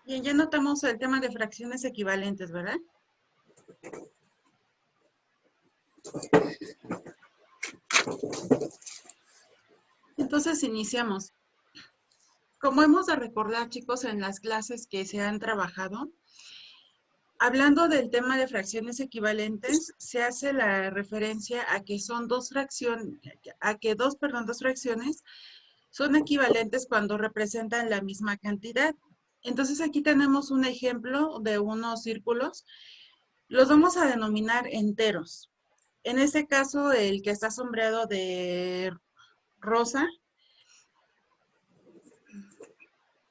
Bien, ya notamos el tema de fracciones equivalentes, ¿verdad? Entonces iniciamos. Como hemos de recordar, chicos, en las clases que se han trabajado, hablando del tema de fracciones equivalentes, se hace la referencia a que son dos fracciones, dos fracciones son equivalentes cuando representan la misma cantidad. Entonces aquí tenemos un ejemplo de unos círculos. Los vamos a denominar enteros. En este caso, el que está sombreado de rosa,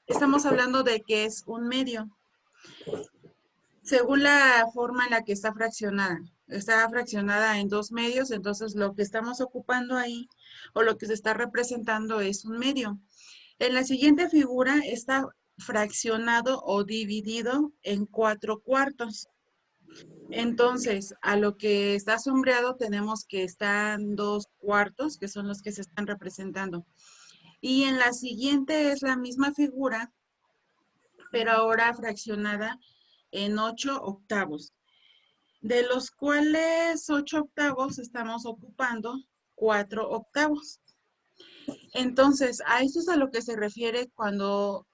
estamos hablando de que es un medio. Según la forma en la que está fraccionada en dos medios, entonces lo que estamos ocupando ahí o lo que se está representando es un medio. En la siguiente figura está fraccionado o dividido en 4/4. Entonces, a lo que está sombreado tenemos que están 2/4, que son los que se están representando. Y en la siguiente es la misma figura, pero ahora fraccionada en 8/8, de los cuales 8/8 estamos ocupando 4/8. Entonces, a eso es a lo que se refiere cuando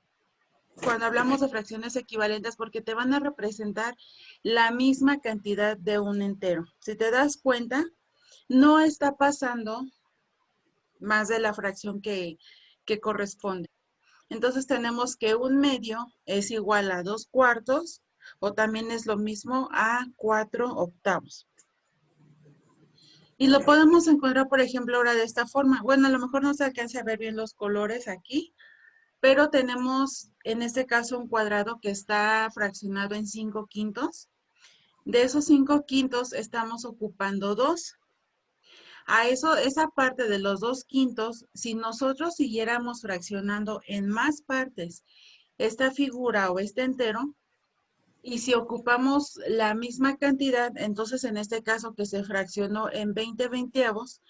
hablamos de fracciones equivalentes, porque te van a representar la misma cantidad de un entero. Si te das cuenta, no está pasando más de la fracción que corresponde. Entonces tenemos que un medio es igual a 2/4 o también es lo mismo a 4/8. Y lo podemos encontrar, por ejemplo, ahora de esta forma. Bueno, a lo mejor no se alcanza a ver bien los colores aquí, pero tenemos en este caso un cuadrado que está fraccionado en 5/5. De esos 5/5 estamos ocupando 2. A eso, esa parte de los 2/5, si nosotros siguiéramos fraccionando en más partes esta figura o este entero, y si ocupamos la misma cantidad, entonces en este caso que se fraccionó en 20/20,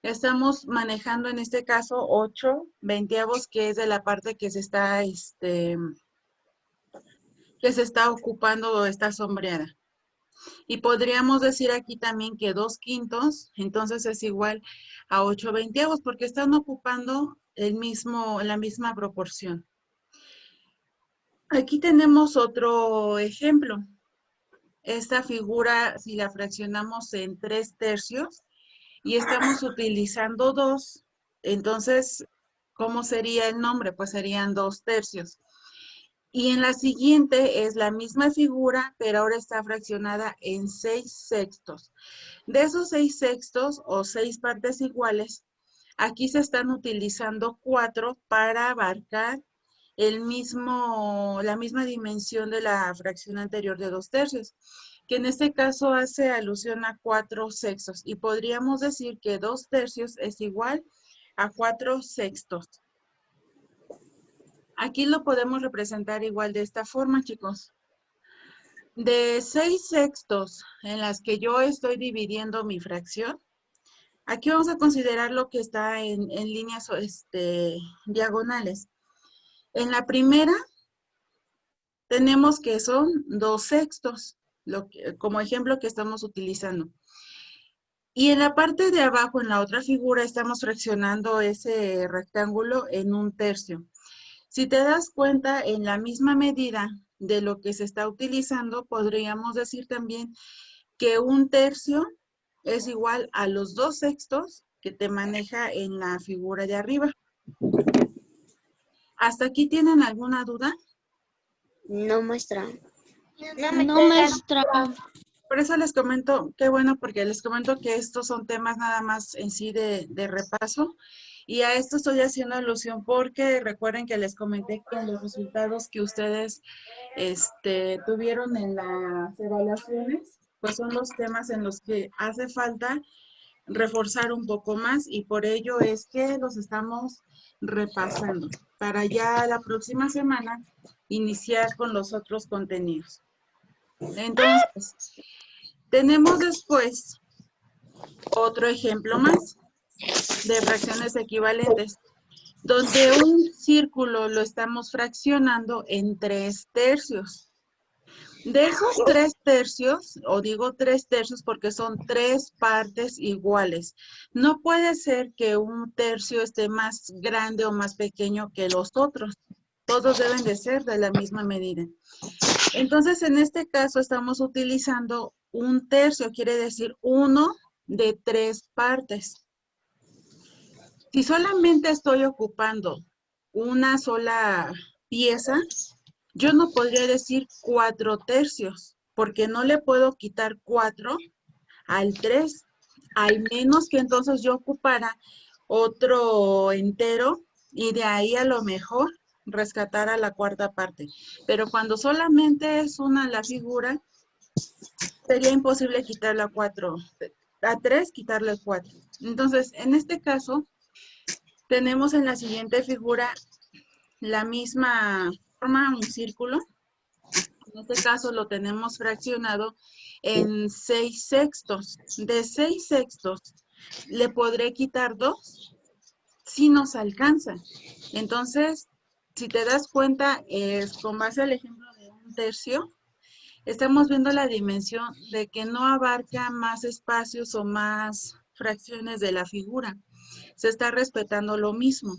estamos manejando en este caso 8/20, que es de la parte que se está, ocupando o está sombreada. Y podríamos decir aquí también que 2/5, entonces es igual a 8/20, porque están ocupando la misma proporción. Aquí tenemos otro ejemplo. Esta figura, si la fraccionamos en 3/3 y estamos utilizando 2, entonces, ¿cómo sería el nombre? Pues serían 2/3. Y en la siguiente es la misma figura, pero ahora está fraccionada en 6/6. De esos 6/6 o 6 partes iguales, aquí se están utilizando 4 para abarcar la misma dimensión de la fracción anterior de 2/3, que en este caso hace alusión a 4/6. Y podríamos decir que 2/3 es igual a 4/6. Aquí lo podemos representar igual de esta forma, chicos. De 6/6 en las que yo estoy dividiendo mi fracción, aquí vamos a considerar lo que está en líneas diagonales. En la primera tenemos que son 2/6, como ejemplo que estamos utilizando. Y en la parte de abajo, en la otra figura, estamos fraccionando ese rectángulo en 1/3. Si te das cuenta, en la misma medida de lo que se está utilizando, podríamos decir también que 1/3 es igual a los 2/6 que te maneja en la figura de arriba. ¿Hasta aquí tienen alguna duda? No, maestra. No, maestra. Por eso les comento, qué bueno, porque les comento que estos son temas nada más en sí de repaso. Y a esto estoy haciendo alusión porque recuerden que les comenté que los resultados que ustedes tuvieron en las evaluaciones, pues son los temas en los que hace falta reforzar un poco más, y por ello es que los estamos repasando para ya la próxima semana iniciar con los otros contenidos. Entonces, tenemos después otro ejemplo más de fracciones equivalentes. donde un círculo lo estamos fraccionando en 3/3. De esos 3/3, o digo 3/3 porque son 3 partes iguales. No puede ser que un tercio esté más grande o más pequeño que los otros. Todos deben de ser de la misma medida. Entonces, en este caso estamos utilizando un tercio, quiere decir 1 de 3 partes. Si solamente estoy ocupando una sola pieza, yo no podría decir 4/3, porque no le puedo quitar 4 al 3, al menos que entonces yo ocupara otro entero y de ahí a lo mejor rescatara la cuarta parte. Pero cuando solamente es una la figura, sería imposible quitarle a 4, a 3 quitarle 4. Entonces, en este caso, tenemos en la siguiente figura la misma forma, un círculo. En este caso lo tenemos fraccionado en 6/6. De 6/6 le podré quitar 2 si nos alcanza. Entonces, si te das cuenta, con base al ejemplo de un tercio, estamos viendo la dimensión de que no abarca más espacios o más fracciones de la figura. Se está respetando lo mismo.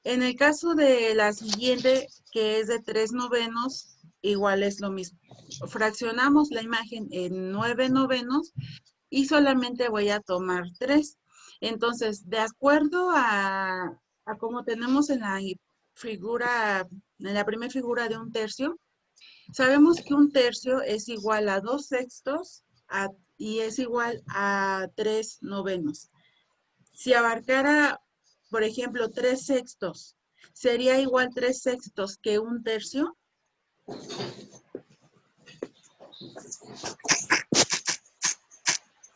En el caso de la siguiente, que es de 3/9, igual es lo mismo. Fraccionamos la imagen en 9/9 y solamente voy a tomar 3. Entonces, de acuerdo a como tenemos en la figura, en la primera figura de un tercio, sabemos que un tercio es igual a 2/6 y es igual a 3/9. Si abarcara, por ejemplo, 3/6, ¿sería igual 3/6 que un tercio?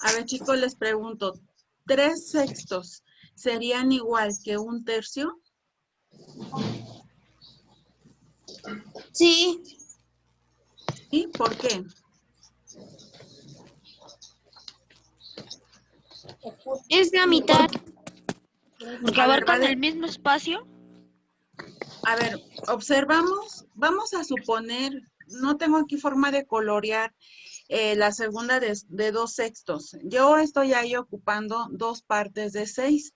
A ver, chicos, les pregunto, ¿3/6 serían igual que un tercio? Sí. ¿Y por qué? Es la mitad. Porque A ver, abarcan el mismo espacio. a ver, observamos, vamos a suponer, no tengo aquí forma de colorear la segunda de 2/6. Yo estoy ahí ocupando 2 partes de 6.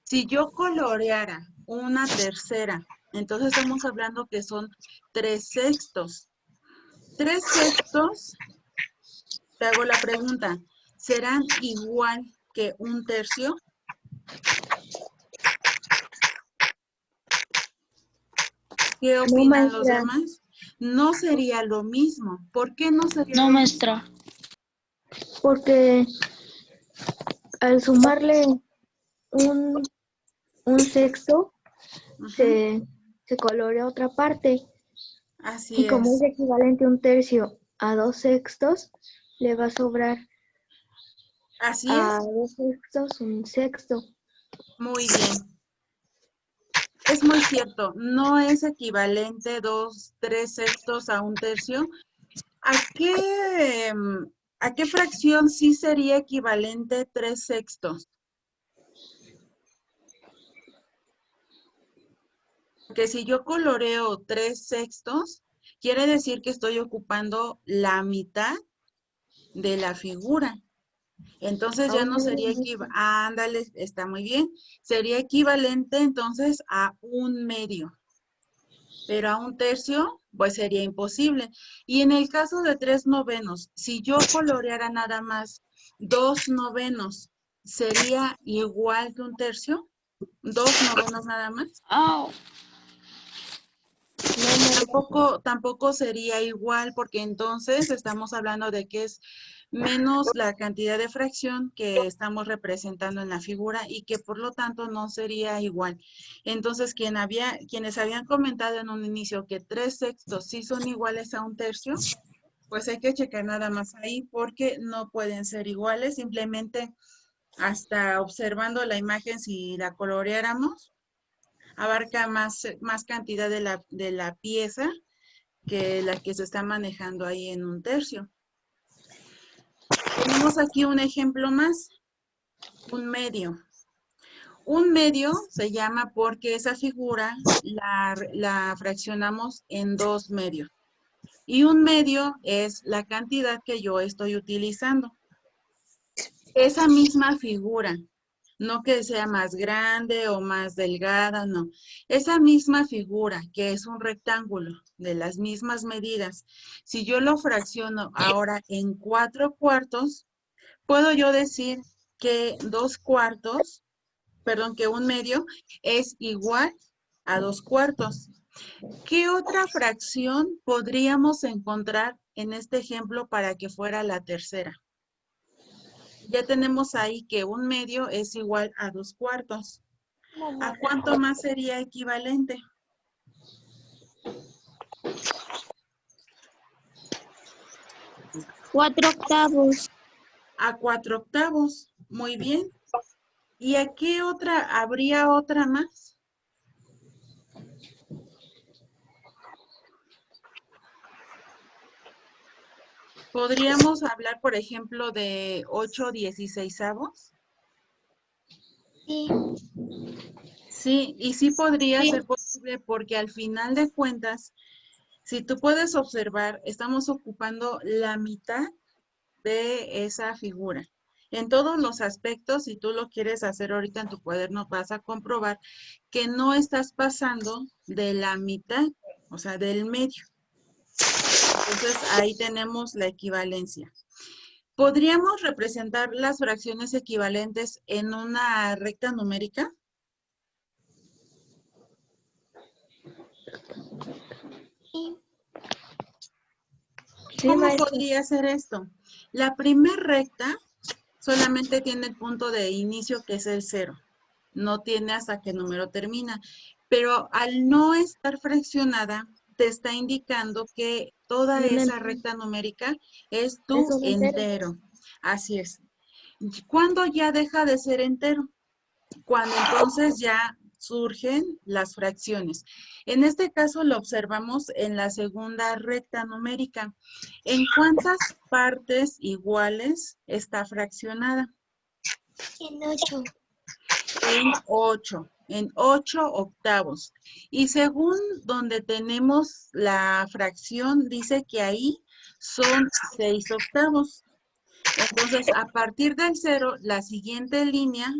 Si yo coloreara una tercera, entonces estamos hablando que son 3/6. 3/6, te hago la pregunta, ¿serán igual que un tercio? ¿Qué No, opinan los maestra. demás? No sería lo mismo. ¿Por qué no sería No, lo maestra. mismo? Porque al sumarle un, un sexto, Ujú, se colorea otra parte. así Y como es es. equivalente un tercio a 2/6, le va a sobrar Así a es. 2/6 un sexto. Muy bien. Es muy cierto. No es equivalente 2/3 a un tercio. ¿A qué fracción sí sería equivalente 3/6? Porque si yo coloreo 3/6, quiere decir que estoy ocupando la mitad de la figura. Entonces ya no sería equivalente. Ándale, está muy bien. Sería equivalente entonces a 1/2. Pero a un tercio, pues sería imposible. Y en el caso de 3/9, si yo coloreara nada más 2/9, ¿sería igual que un tercio? 2/9 nada más. Oh. Tampoco sería igual porque entonces estamos hablando de que es menos la cantidad de fracción que estamos representando en la figura y que por lo tanto no sería igual. Entonces, quienes habían comentado en un inicio que 3/6 sí son iguales a un tercio, pues hay que checar nada más ahí porque no pueden ser iguales, simplemente hasta observando la imagen, si la coloreáramos, abarca más cantidad de la pieza que la que se está manejando ahí en un tercio. Tenemos aquí un ejemplo más, un medio. Un medio se llama porque esa figura la fraccionamos en 2 medios. Y un medio es la cantidad que yo estoy utilizando. Esa misma figura, no que sea más grande o más delgada, no. Esa misma figura, que es un rectángulo de las mismas medidas, si yo lo fracciono ahora en 4 cuartos, puedo yo decir que 2 cuartos, perdón, que un medio es igual a 2 cuartos. ¿Qué otra fracción podríamos encontrar en este ejemplo para que fuera la tercera? Ya tenemos ahí que un medio es igual a 2 cuartos. ¿A cuánto más sería equivalente? Cuatro octavos. A 4 octavos. Muy bien. ¿Y a qué otra? ¿Habría otra más? ¿Podríamos hablar, por ejemplo, de 8/16? Sí. Sí, y sí podría Sí. ser posible porque al final de cuentas, si tú puedes observar, estamos ocupando la mitad de esa figura. En todos los aspectos, si tú lo quieres hacer ahorita en tu cuaderno, vas a comprobar que no estás pasando de la mitad, o sea, del medio. Entonces, ahí tenemos la equivalencia. ¿Podríamos representar las fracciones equivalentes en una recta numérica? ¿Cómo podría ser esto? La primer recta solamente tiene el punto de inicio que es el 0. No tiene hasta qué número termina. Pero al no estar fraccionada, te está indicando que toda esa recta numérica es tu entero. Así es. ¿Cuándo ya deja de ser entero? Cuando entonces ya surgen las fracciones. En este caso lo observamos en la segunda recta numérica. ¿En cuántas partes iguales está fraccionada? En 8. En 8 octavos. Y según donde tenemos la fracción, dice que ahí son 6 octavos. Entonces, a partir del 0, la siguiente línea,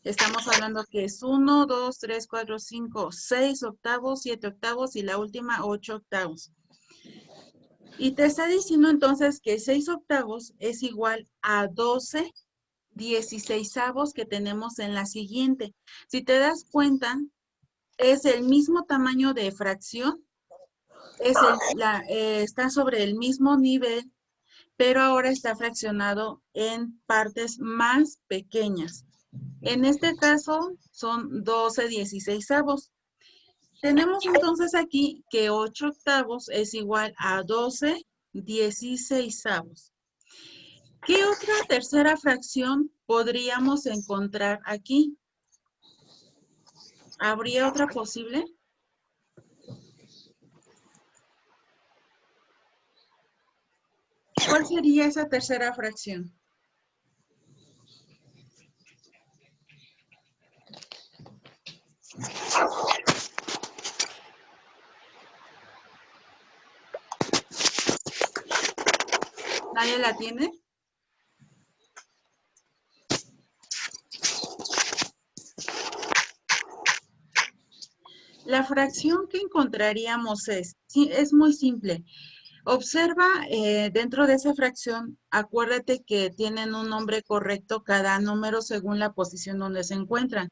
estamos hablando que es 1, 2, 3, 4, 5, 6 octavos, 7 octavos y la última 8 octavos. Y te está diciendo entonces que 6 octavos es igual a 12 16avos que tenemos en la siguiente. Si te das cuenta, es el mismo tamaño de fracción, está sobre el mismo nivel, pero ahora está fraccionado en partes más pequeñas. En este caso son 12 16avos. Tenemos entonces aquí que 8 octavos es igual a 12 16avos. ¿Qué otra tercera fracción podríamos encontrar aquí? ¿Habría otra posible? ¿Cuál sería esa tercera fracción? ¿Nadie la tiene? La fracción que encontraríamos es muy simple. Observa dentro de esa fracción, acuérdate que tienen un nombre correcto cada número según la posición donde se encuentran.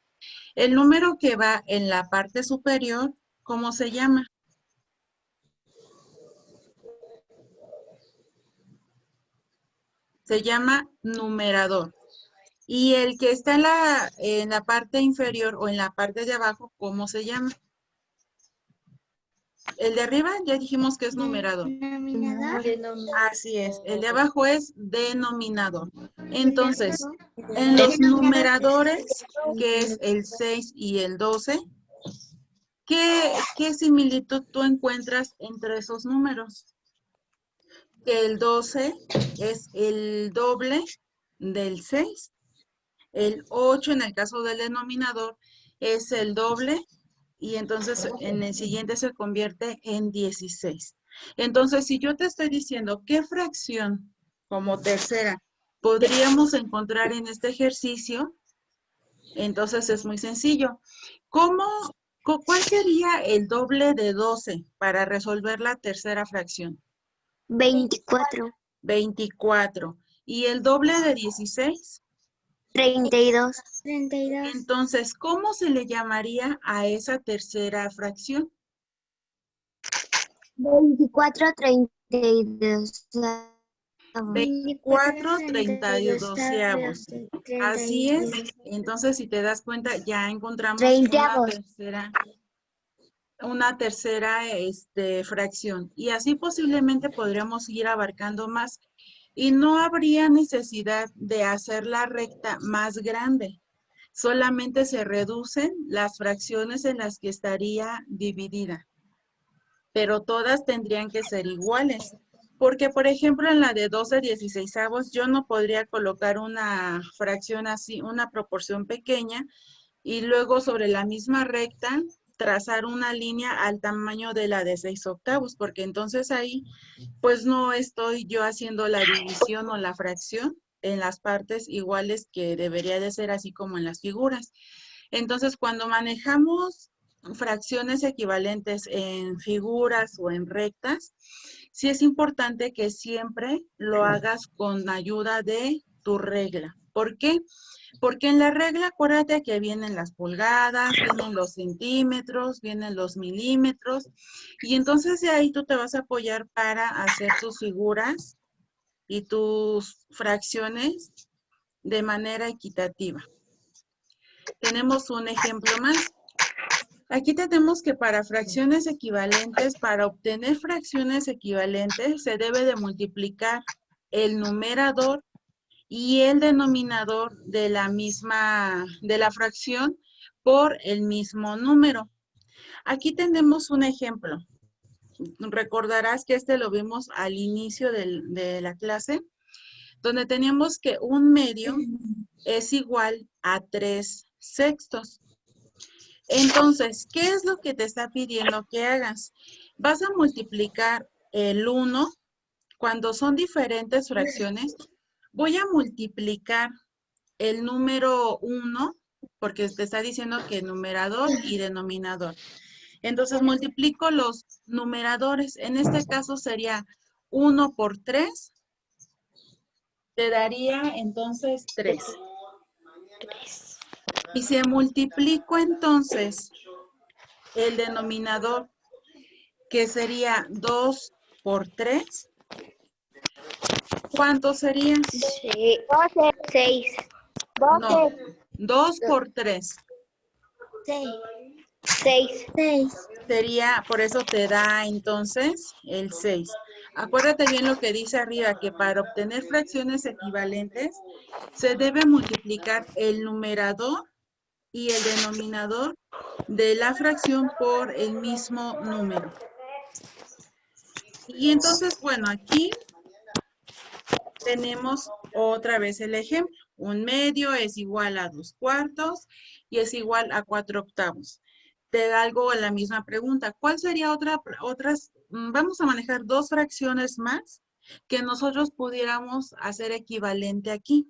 El número que va en la parte superior, ¿cómo se llama? Se llama numerador. Y el que está en la parte inferior o en la parte de abajo, ¿cómo se llama? El de arriba ya dijimos que es numerador. Denominador. Así es, el de abajo es denominador. Entonces, en los numeradores, que es el 6 y el 12, ¿qué similitud tú encuentras entre esos números? Que el 12 es el doble del 6 El 8 en el caso del denominador es el doble y entonces en el siguiente se convierte en 16. Entonces, si yo te estoy diciendo qué fracción como tercera podríamos encontrar en este ejercicio, entonces es muy sencillo. ¿Cuál sería el doble de 12 para resolver la tercera fracción? 24. 24. ¿Y el doble de 16? 32. 32. Entonces, ¿cómo se le llamaría a esa tercera fracción? 24, 32. 24 32avos. Así es. Entonces, si te das cuenta, ya encontramos Treintaavos. una tercera fracción. Y así posiblemente podríamos ir abarcando más. Y no habría necesidad de hacer la recta más grande. Solamente se reducen las fracciones en las que estaría dividida. Pero todas tendrían que ser iguales. Porque, por ejemplo, en la de 12/16 yo no podría colocar una fracción así, una proporción pequeña, y luego sobre la misma recta trazar una línea al tamaño de la de 6/8, porque entonces ahí pues no estoy yo haciendo la división o la fracción en las partes iguales que debería de ser así como en las figuras. Entonces, cuando manejamos fracciones equivalentes en figuras o en rectas, sí es importante que siempre lo hagas con ayuda de tu regla. ¿Por qué? Porque en la regla, acuérdate que vienen las pulgadas, vienen los centímetros, vienen los milímetros, y entonces de ahí tú te vas a apoyar para hacer tus figuras y tus fracciones de manera equitativa. Tenemos un ejemplo más. Aquí tenemos que para fracciones equivalentes, para obtener fracciones equivalentes, se debe de multiplicar el numerador y el denominador de la fracción por el mismo número. Aquí tenemos un ejemplo. Recordarás que lo vimos al inicio de la clase, donde teníamos que un medio es igual a 3/6. Entonces, ¿qué es lo que te está pidiendo que hagas? Vas a multiplicar el 1, cuando son diferentes fracciones, voy a multiplicar el número 1, porque te está diciendo que numerador y denominador. Entonces, multiplico los numeradores. En este caso sería 1 por 3, te daría entonces 3. Y si multiplico entonces el denominador, que sería 2 por 3, ¿cuánto sería? 6. No, 2 por 3. 6. Sería, por eso te da entonces el 6. Acuérdate bien lo que dice arriba, que para obtener fracciones equivalentes se debe multiplicar el numerador y el denominador de la fracción por el mismo número. Y entonces, bueno, aquí tenemos otra vez el ejemplo. Un medio es igual a 2/4 y es igual a 4/8. Te hago la misma pregunta. ¿Cuál sería otras? Vamos a manejar dos fracciones más que nosotros pudiéramos hacer equivalente aquí.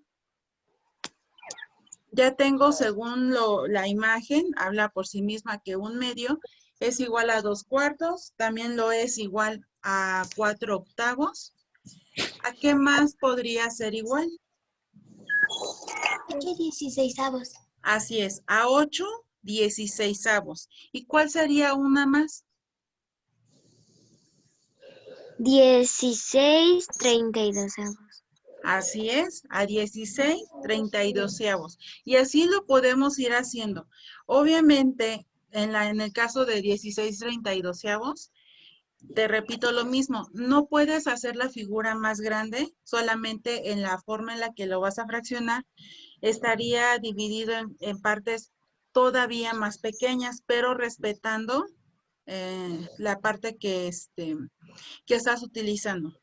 Ya tengo, según la imagen, habla por sí misma que un medio es igual a 2/4, también lo es igual a 4/8. ¿A qué más podría ser igual? 8/16. Así es, a 8/16. ¿Y cuál sería una más? 16/32. Así es, a 16/32. Y así lo podemos ir haciendo. Obviamente, en el caso de 16/32, te repito lo mismo, no puedes hacer la figura más grande, solamente en la forma en la que lo vas a fraccionar, estaría dividido en partes todavía más pequeñas, pero respetando la parte que estás utilizando.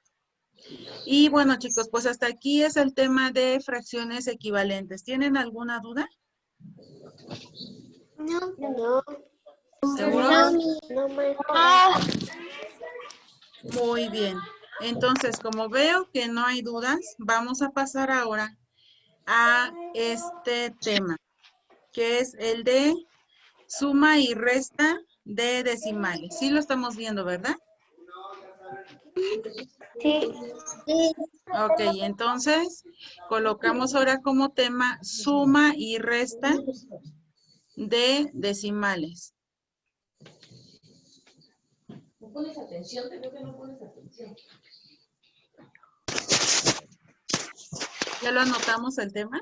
Y bueno, chicos, pues hasta aquí es el tema de fracciones equivalentes. ¿Tienen alguna duda? No. No. ¿Seguros? No, maestra. Muy bien. Entonces, como veo que no hay dudas, vamos a pasar ahora a este tema, que es el de suma y resta de decimales. Sí lo estamos viendo, ¿verdad? Sí. Sí. Ok, entonces colocamos ahora como tema suma y resta de decimales. No pones atención, te veo que no pones atención. ¿Ya lo anotamos el tema?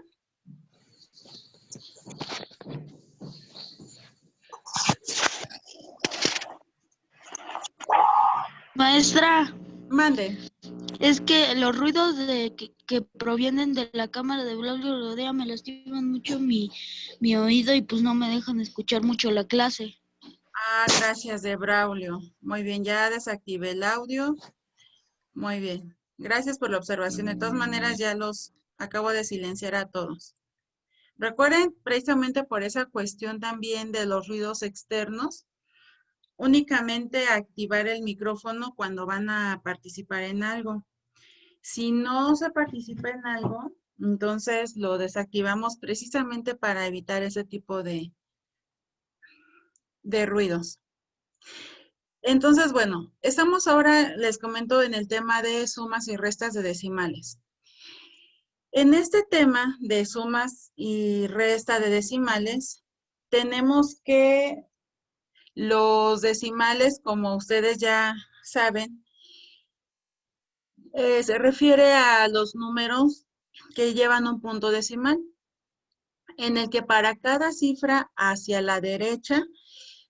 Maestra, Mande. es que los ruidos que provienen de la cámara de Braulio Rodea me lastiman mucho mi oído y pues no me dejan escuchar mucho la clase. Ah, gracias de Braulio. Muy bien, ya desactivé el audio. Muy bien. Gracias por la observación. De todas maneras, ya los acabo de silenciar a todos. Recuerden, precisamente por esa cuestión también de los ruidos externos, únicamente activar el micrófono cuando van a participar en algo. Si no se participa en algo, entonces lo desactivamos precisamente para evitar ese tipo de ruidos. Entonces, bueno, estamos ahora, les comento, en el tema de sumas y restas de decimales. En este tema de sumas y resta de decimales, tenemos que los decimales, como ustedes ya saben, se refiere a los números que llevan un punto decimal, en el que para cada cifra hacia la derecha,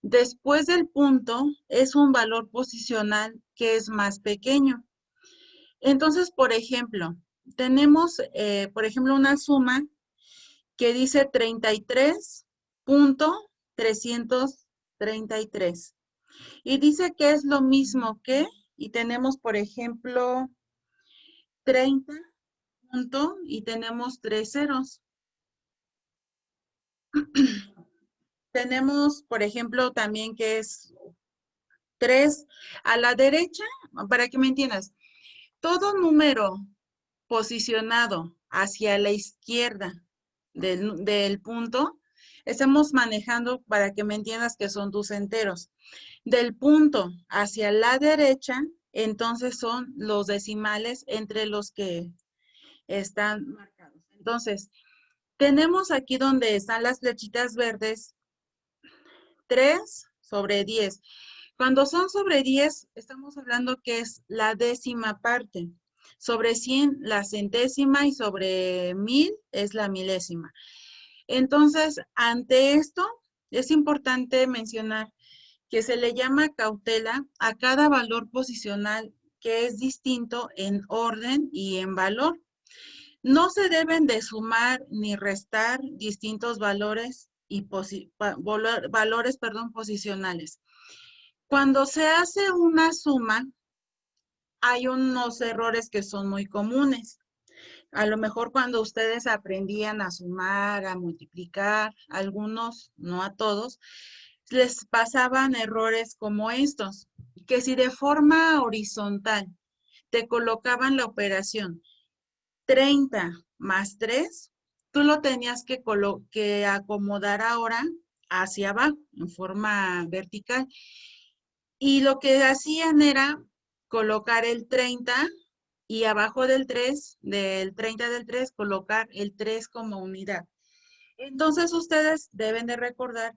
después del punto, es un valor posicional que es más pequeño. Entonces, por ejemplo, tenemos, por ejemplo, una suma que dice 33.333. Y dice que es lo mismo que, y tenemos, por ejemplo, 30 punto, y tenemos 3 ceros. Tenemos, por ejemplo, también que es 3 a la derecha, para que me entiendas, todo número posicionado hacia la izquierda del punto, estamos manejando, para que me entiendas, que son tus enteros. Del punto hacia la derecha, entonces son los decimales entre los que están marcados. Entonces, tenemos aquí donde están las flechitas verdes, 3/10. Cuando son sobre 10, estamos hablando que es la décima parte. Sobre 100, la centésima, y sobre 1000 es la milésima. Entonces, ante esto, es importante mencionar que se le llama cautela a cada valor posicional que es distinto en orden y en valor. No se deben de sumar ni restar distintos valores y valores, posicionales. Cuando se hace una suma, hay unos errores que son muy comunes. A lo mejor cuando ustedes aprendían a sumar, a multiplicar, algunos, no a todos, les pasaban errores como estos, que si de forma horizontal te colocaban la operación 30 más 3, tú lo tenías que acomodar ahora hacia abajo, en forma vertical. Y lo que hacían era colocar el 30 y abajo del 3, del 30 del 3, colocar el 3 como unidad. Entonces, ustedes deben de recordar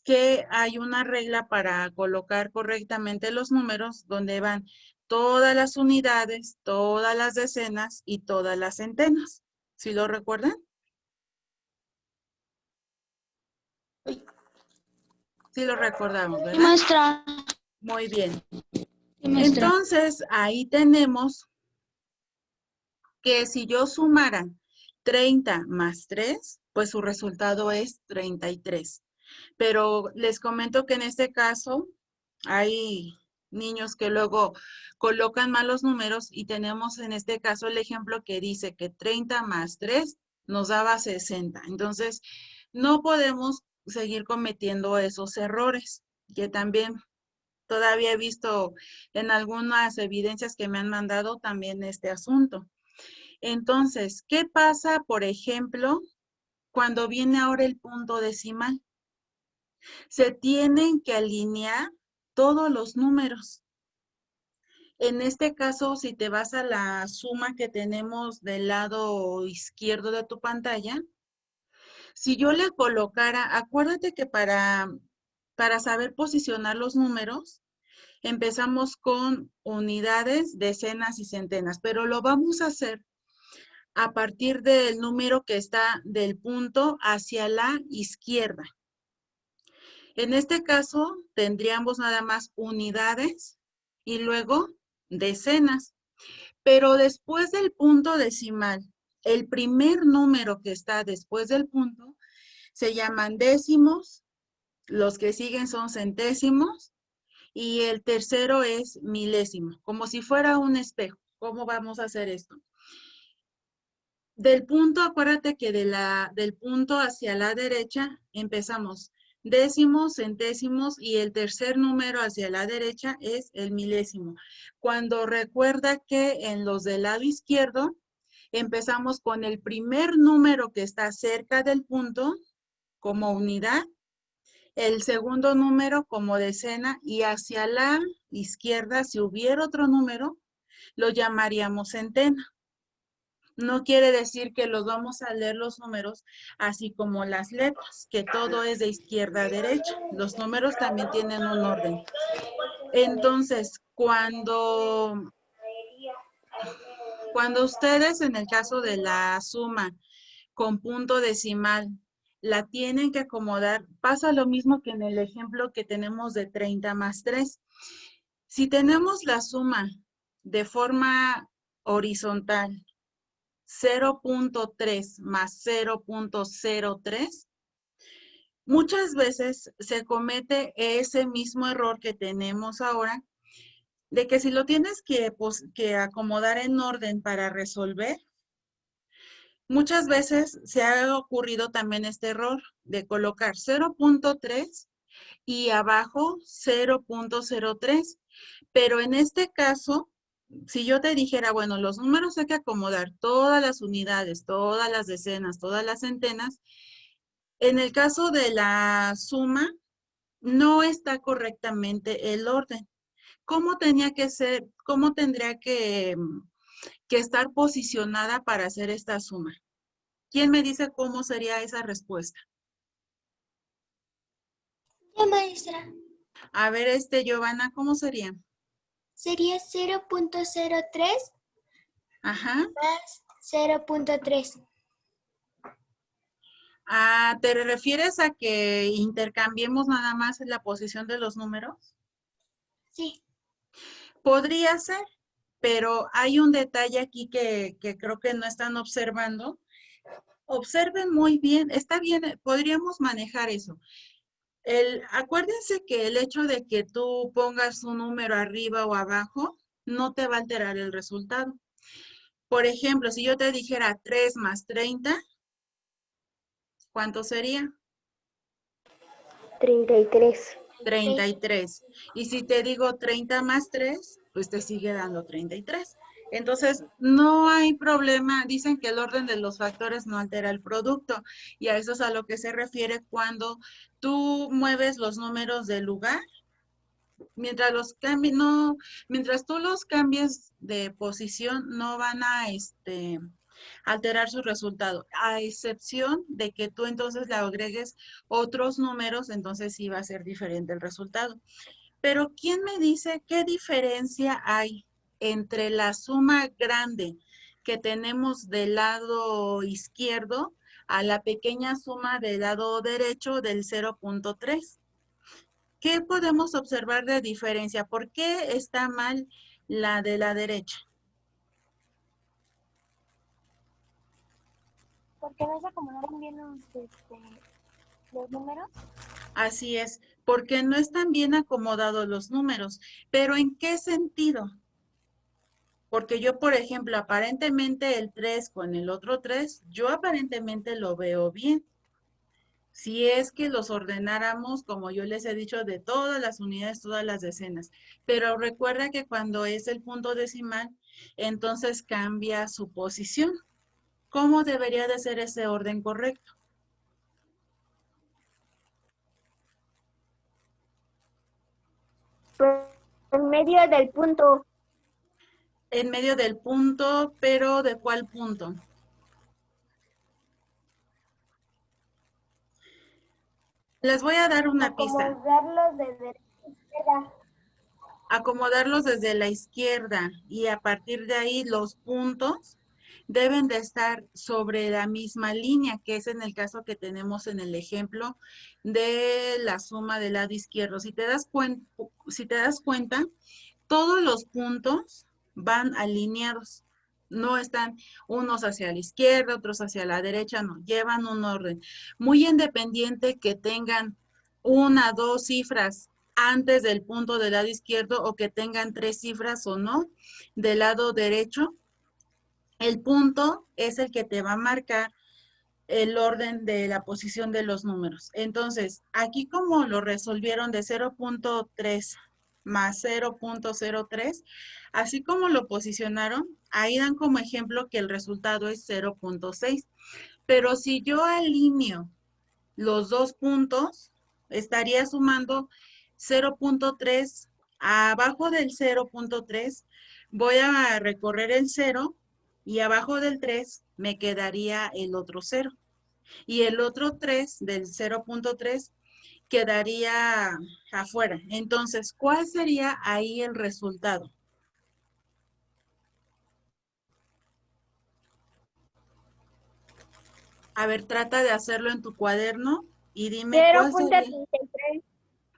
que hay una regla para colocar correctamente los números donde van todas las unidades, todas las decenas y todas las centenas. ¿Sí lo recuerdan? Sí lo recordamos, Sí, ¿verdad? maestra. Muy bien. Sí, maestra. Entonces, ahí tenemos que si yo sumara 30 más 3, pues su resultado es 33. Pero les comento que en este caso hay niños que luego colocan mal los números y tenemos en este caso el ejemplo que dice que 30 más 3 nos daba 60. Entonces, no podemos seguir cometiendo esos errores, que también todavía he visto en algunas evidencias que me han mandado también este asunto. Entonces, ¿qué pasa, por ejemplo, cuando viene ahora el punto decimal? Se tienen que alinear todos los números. En este caso, si te vas a la suma que tenemos del lado izquierdo de tu pantalla, si yo le colocara, acuérdate que para saber posicionar los números, empezamos con unidades, decenas y centenas, pero lo vamos a hacer a partir del número que está del punto hacia la izquierda. En este caso, tendríamos nada más unidades y luego decenas. Pero después del punto decimal, el primer número que está después del punto se llaman décimos, los que siguen son centésimos y el tercero es milésimo, como si fuera un espejo. ¿Cómo vamos a hacer esto? Del punto, acuérdate que del punto hacia la derecha empezamos décimos, centésimos y el tercer número hacia la derecha es el milésimo. Cuando recuerda que en los del lado izquierdo empezamos con el primer número que está cerca del punto como unidad, el segundo número como decena y hacia la izquierda, si hubiera otro número, lo llamaríamos centena. No quiere decir que los vamos a leer los números así como las letras, que todo es de izquierda a derecha. Los números también tienen un orden. Entonces, cuando ustedes en el caso de la suma con punto decimal la tienen que acomodar, pasa lo mismo que en el ejemplo que tenemos de 30 más 3. Si tenemos la suma de forma horizontal, 0.3 más 0.03, muchas veces se comete ese mismo error que tenemos ahora, de que si lo tienes que acomodar en orden para resolver, muchas veces se ha ocurrido también este error de colocar 0.3 y abajo 0.03, pero en este caso, si yo te dijera, bueno, los números hay que acomodar todas las unidades, todas las decenas, todas las centenas, en el caso de la suma, no está correctamente el orden. ¿Cómo tenía que ser, cómo tendría que estar posicionada para hacer esta suma? ¿Quién me dice cómo sería esa respuesta? Ya, maestra. A ver, Giovanna, ¿cómo sería? Sería 0.03 Ajá. más 0.3. Ah, ¿te refieres a que intercambiemos nada más la posición de los números? Sí. Podría ser, pero hay un detalle aquí que creo que no están observando. Observen muy bien, está bien, podríamos manejar eso. Acuérdense que el hecho de que tú pongas un número arriba o abajo no te va a alterar el resultado. Por ejemplo, si yo te dijera 3 más 30, ¿cuánto sería? 33. 33. Y si te digo 30 más 3, pues te sigue dando 33. Entonces, no hay problema. Dicen que el orden de los factores no altera el producto. Y a eso es a lo que se refiere cuando tú mueves los números del lugar. Mientras los cambies, no, mientras tú los cambies de posición, no van a alterar su resultado, a excepción de que tú entonces le agregues otros números, entonces sí va a ser diferente el resultado. Pero ¿quién me dice qué diferencia hay entre la suma grande que tenemos del lado izquierdo a la pequeña suma del lado derecho del 0.3? ¿Qué podemos observar de diferencia? ¿Por qué está mal la de la derecha? Porque no se acomodaron bien los números. Así es, porque no están bien acomodados los números. ¿Pero en qué sentido? Porque yo, por ejemplo, aparentemente el 3 con el otro 3, yo aparentemente lo veo bien. Si es que los ordenáramos, como yo les he dicho, de todas las unidades, todas las decenas. Pero recuerda que cuando es el punto decimal, entonces cambia su posición. ¿Cómo debería de ser ese orden correcto? En medio del punto. En medio del punto, pero ¿de cuál punto? Les voy a dar una pista. Acomodarlos de derecha a izquierda. Acomodarlos desde la izquierda y a partir de ahí los puntos deben de estar sobre la misma línea, que es en el caso que tenemos en el ejemplo de la suma del lado izquierdo. Si te das cuenta, todos los puntos van alineados. No están unos hacia la izquierda, otros hacia la derecha, no, llevan un orden. Muy independiente que tengan una, dos cifras antes del punto del lado izquierdo o que tengan 3 cifras o no del lado derecho, el punto es el que te va a marcar el orden de la posición de los números. Entonces, aquí como lo resolvieron de 0.3 más 0.03, así como lo posicionaron, ahí dan como ejemplo que el resultado es 0.6. Pero si yo alineo los dos puntos, estaría sumando 0.3. Abajo del 0.3 voy a recorrer el 0 y abajo del 3 me quedaría el otro 0. Y el otro 3 del 0.3 quedaría afuera. Entonces, ¿cuál sería ahí el resultado? A ver, trata de hacerlo en tu cuaderno y dime cuál sería. 0.33.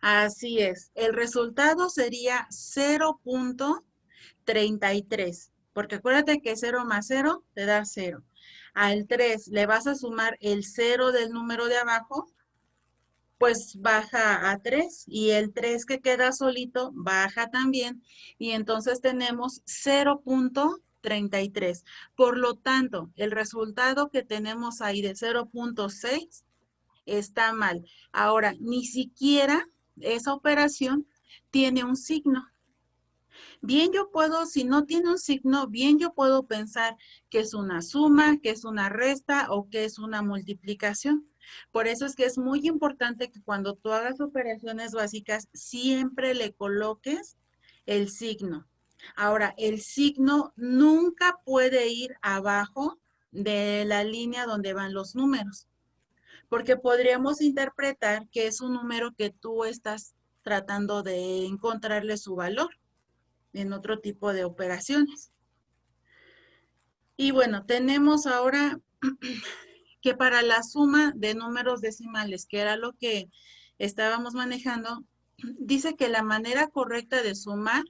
Así es. El resultado sería 0.33, porque acuérdate que 0 más 0 te da 0. Al 3 le vas a sumar el 0 del número de abajo, pues baja a 3 y el 3 que queda solito baja también y entonces tenemos 0.33. Por lo tanto, el resultado que tenemos ahí de 0.6 está mal. Ahora, ni siquiera esa operación tiene un signo. Bien yo puedo, si no tiene un signo, bien yo puedo pensar que es una suma, que es una resta o que es una multiplicación. Por eso es que es muy importante que cuando tú hagas operaciones básicas, siempre le coloques el signo. Ahora, el signo nunca puede ir abajo de la línea donde van los números, porque podríamos interpretar que es un número que tú estás tratando de encontrarle su valor en otro tipo de operaciones. Y bueno, tenemos ahora que para la suma de números decimales, que era lo que estábamos manejando, dice que la manera correcta de sumar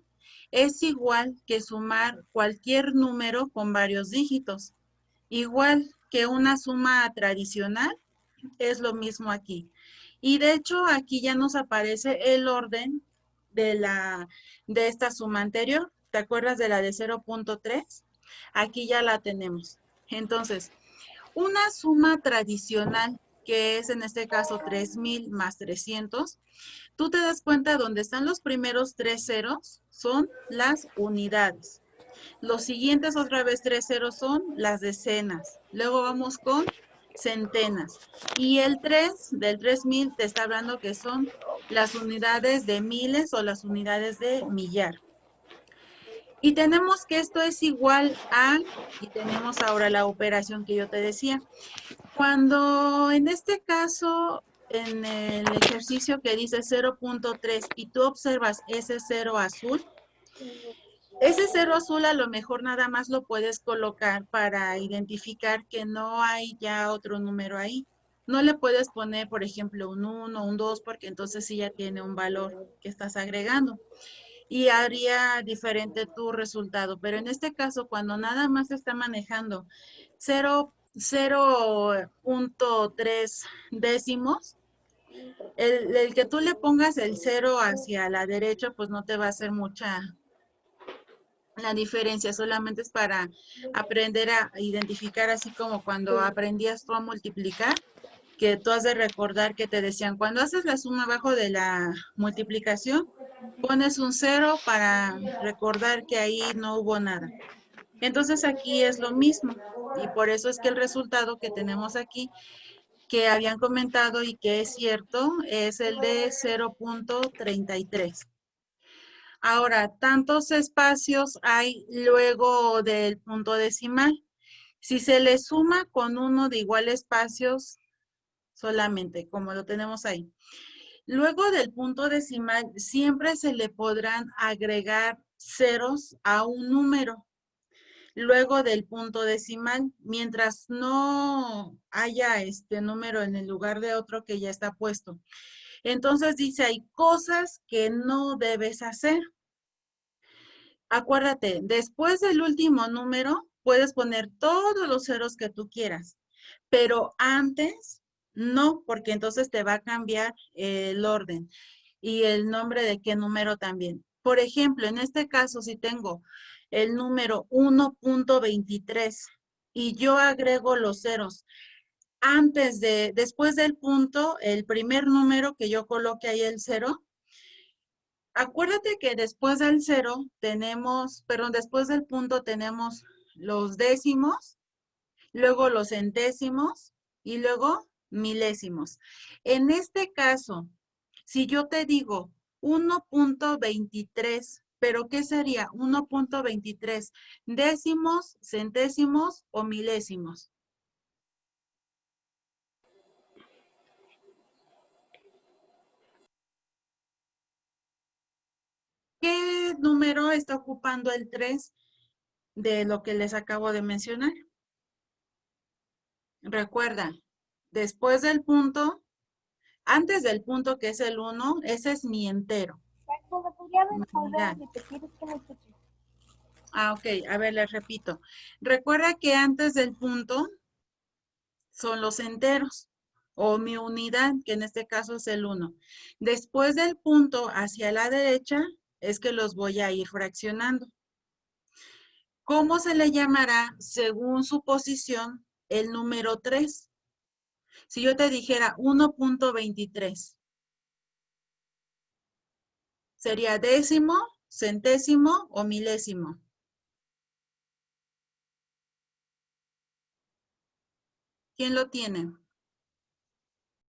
es igual que sumar cualquier número con varios dígitos. Igual que una suma tradicional, es lo mismo aquí. Y de hecho, aquí ya nos aparece el orden de esta suma anterior. ¿Te acuerdas de la de 0.3? Aquí ya la tenemos. Entonces, una suma tradicional, que es en este caso 3,000 más 300, tú te das cuenta donde están los primeros 3 ceros, son las unidades. Los siguientes otra vez 3 ceros son las decenas. Luego vamos con centenas. Y el 3 del 3,000 te está hablando que son las unidades de miles o las unidades de millar. Y tenemos que esto es igual a, y tenemos ahora la operación que yo te decía. Cuando en este caso, en el ejercicio que dice 0.3 y tú observas ese 0 azul, ese 0 azul a lo mejor nada más lo puedes colocar para identificar que no hay ya otro número ahí. No le puedes poner, por ejemplo, un 1, un 2, porque entonces sí ya tiene un valor que estás agregando. Y haría diferente tu resultado. Pero en este caso, cuando nada más se está manejando 0.3 décimos, El que tú le pongas el 0 hacia la derecha, pues no te va a hacer mucha la diferencia, solamente es para aprender a identificar, así como cuando aprendías tú a multiplicar, que tú has de recordar que te decían, cuando haces la suma abajo de la multiplicación, pones un 0 para recordar que ahí no hubo nada. Entonces aquí es lo mismo, y por eso es que el resultado que tenemos aquí, que habían comentado y que es cierto, es el de 0.33. Ahora, tantos espacios hay luego del punto decimal. Si se le suma con uno de igual espacios solamente, como lo tenemos ahí. Luego del punto decimal, siempre se le podrán agregar ceros a un número. Luego del punto decimal, mientras no haya este número en el lugar de otro que ya está puesto. Entonces dice, hay cosas que no debes hacer. Acuérdate, después del último número, puedes poner todos los ceros que tú quieras, pero antes no, porque entonces te va a cambiar el orden y el nombre de qué número también. Por ejemplo, en este caso, si tengo el número 1.23 y yo agrego los ceros después del punto, el primer número que yo coloque ahí el 0, acuérdate que después del 0 tenemos, perdón, después del punto tenemos los décimos, luego los centésimos y luego milésimos. En este caso, si yo te digo 1.23, ¿pero qué sería 1.23? ¿Décimos, centésimos o milésimos? ¿Qué número está ocupando el 3 de lo que les acabo de mencionar? Recuerda, después del punto, antes del punto que es el 1, ese es mi entero. ¿Me podría Mi volver a unidad. repetir? Es que no escuché. Ah, ok, a ver, les repito. Recuerda que antes del punto son los enteros o mi unidad, que en este caso es el 1. Después del punto hacia la derecha es que los voy a ir fraccionando. ¿Cómo se le llamará según su posición el número 3? Si yo te dijera 1.23, ¿sería décimo, centésimo o milésimo? ¿Quién lo tiene?